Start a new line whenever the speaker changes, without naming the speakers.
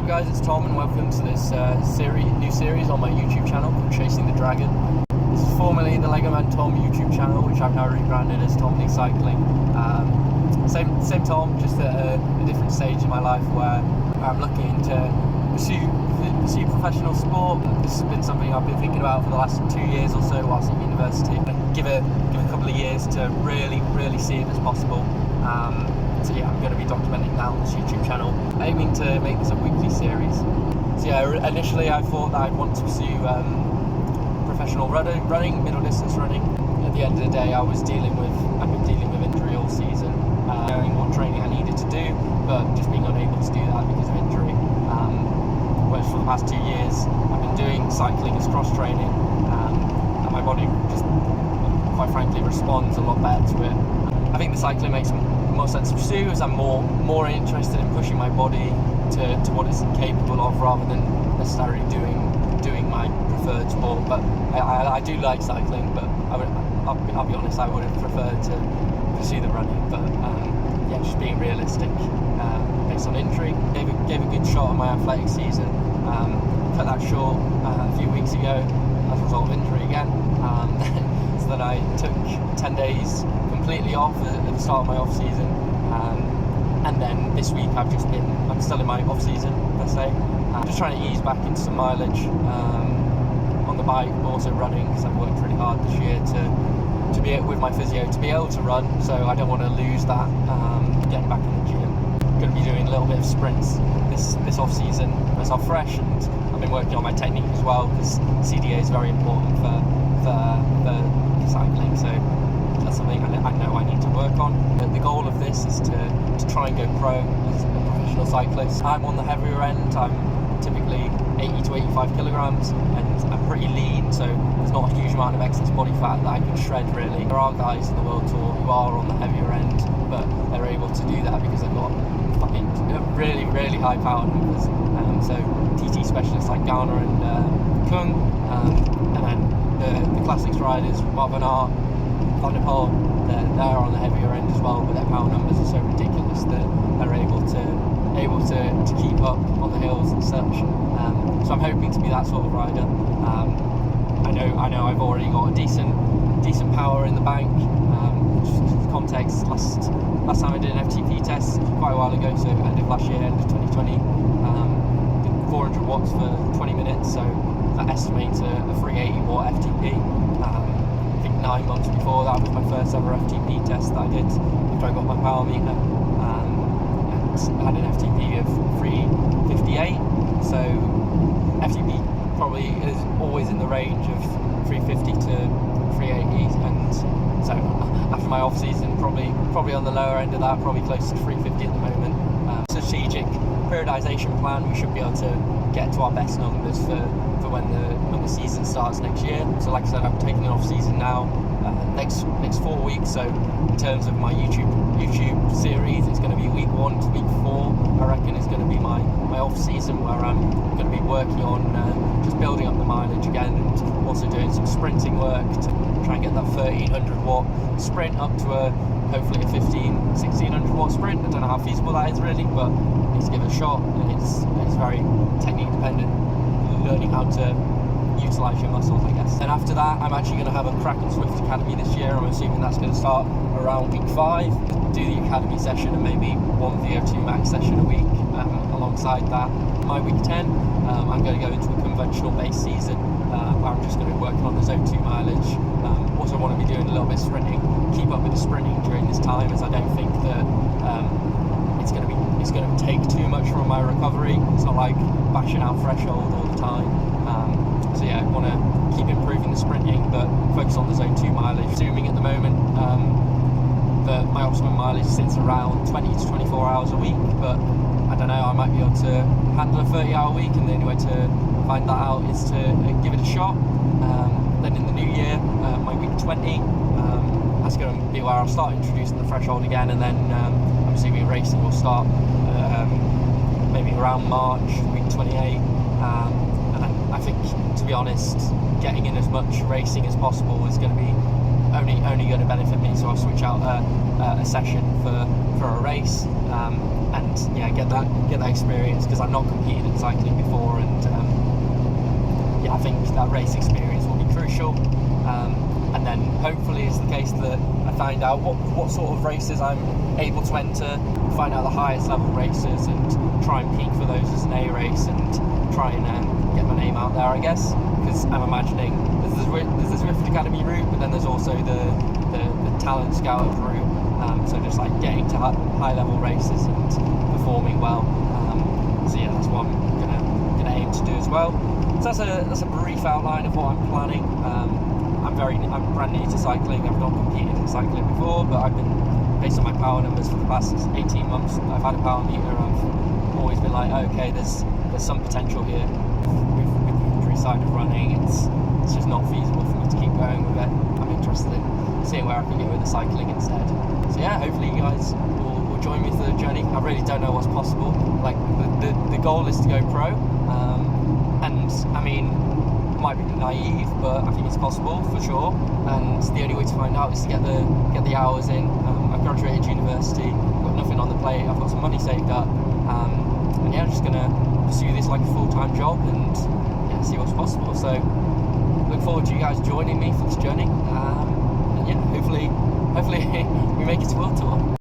up guys, it's Tom and welcome to this new series on my YouTube channel called Chasing the Dragon. This is formerly the Legoman Tom YouTube channel, which I've now rebranded as TomLeeCycling. Same Tom, just at a different stage in my life where I'm looking to pursue professional sport. This has been something I've been thinking about for the last 2 years or so whilst at university. Give a couple of years to really see if it's possible. So yeah, I'm going to be documenting that on this YouTube channel, aiming to make this a weekly series. So yeah, initially I thought that I'd want to pursue professional running, middle distance running. At the end of the day, I've been dealing with injury all season, knowing what training I needed to do, but just being unable to do that because of injury. Whereas for the past 2 years, I've been doing cycling as cross training, and my body just, quite frankly, responds a lot better to it. I think the cycling makes more sense to pursue as I'm more interested in pushing my body to what it's capable of rather than necessarily doing my preferred sport. But I do like cycling, but I'll be honest, I would have preferred to pursue the running. But yeah, just being realistic based on injury. Gave a good shot at my athletic season. Cut that short a few weeks ago as a result of injury again. So then I took 10 days completely off at the start of my off season, and then this week I'm still in my off season per se. I'm just trying to ease back into some mileage on the bike, but also running because I've worked really hard this year to be with my physio to be able to run. So I don't want to lose that. Getting back in the gym, going to be doing a little bit of sprints this off season as I'm fresh, and I've been working on my technique as well because CDA is very important for cycling. So that's something I know I need to work on. The goal of this is to try and go pro as a professional cyclist. I'm on the heavier end. I'm typically 80 to 85 kilograms and I'm pretty lean, so there's not a huge amount of excess body fat that I can shred really. There are guys in the World Tour who are on the heavier end, but they're able to do that because they've got fucking really high power numbers. So TT specialists like Garner and Kung, and then the classics riders, Mark Van Aert, Van der Poel, they're on the heavier end as well, but their power numbers are so ridiculous that they're able to keep up on the hills and such. So I'm hoping to be that sort of rider. I know I've already got a decent power in the bank. Just for context, last time I did an FTP test quite a while ago, so end of last year, end of 2020, did 400 watts for 20 minutes, so that estimates a 380 watt FTP. 9 months before that was my first ever FTP test that I did after I got my power meter, and I had an FTP of 358, so FTP probably is always in the range of 350 to 380, and so after my off season probably on the lower end of that, probably close to 350 at the moment. Strategic periodization plan, we should be able to get to our best numbers for when the season starts next year. So like I said, I'm taking an off season now, next 4 weeks. So in terms of my YouTube series, it's going to be week 1 to week 4. I reckon it's going to be my off season where I'm going to be working on just building up the mileage again, and also doing some sprinting work to try and get that 1300 watt sprint up to hopefully a 1600 watt sprint. I don't know how feasible that is really, but I need to give it a shot, and it's very technique dependent, learning how to utilise your muscles, I guess. And after that, I'm actually going to have a Crack and Swift Academy this year. I'm assuming that's going to start around week 5. Do the Academy session and maybe one VO2 max session a week alongside that. My week 10, I'm going to go into a conventional base season where I'm just going to be working on the zone 2 mileage. Also want to be doing a little bit of sprinting, keep up with the sprinting during this time, as I don't think that it's going to take too much from my recovery. It's not like bashing out threshold all the time. So yeah, I want to keep improving the sprinting, but focus on the zone 2 mileage. Assuming at the moment that my optimum mileage sits around 20 to 24 hours a week, but I don't know, I might be able to handle a 30-hour week, and the only way to find that out is to give it a shot. Then in the new year, my week 20, that's going to be where I'll start introducing the threshold again, and then I'm assuming racing will start maybe around March, week 28. And I think, to be honest, getting in as much racing as possible is going to be only going to benefit me. So I'll switch out a session for a race, and and yeah, get that experience, because I've not competed in cycling before, and yeah, I think that race experience will be crucial. And then hopefully it's the case that I find out what sort of races I'm able to enter, find out the highest level races, and try and peak for those as an A race, and try and get my name out there, I guess. Because I'm imagining there's the Zwift Academy route, but then there's also the talent scout route. So just like getting to high level races and performing well. So yeah, that's what I'm gonna aim to do as well. So that's a brief outline of what I'm planning. I'm brand new to cycling. I've not competed in cycling before, but I've been, based on my power numbers for the past 18 months, I've had a power meter. I've always been like, okay, there's some potential here. With the injury side of running, it's just not feasible for me to keep going with it. I'm interested in seeing where I can get with the cycling instead. So yeah, hopefully you guys will join me for the journey. I really don't know what's possible. Like the goal is to go pro, and I mean, it might be naive, but I think it's possible for sure. And the only way to find out is to get the hours in. I've graduated university, got nothing on the plate. I've got some money saved up, and yeah, I'm just gonna pursue this like a full-time job and yeah, see what's possible. So look forward to you guys joining me for this journey. And yeah, hopefully we make it to World Tour.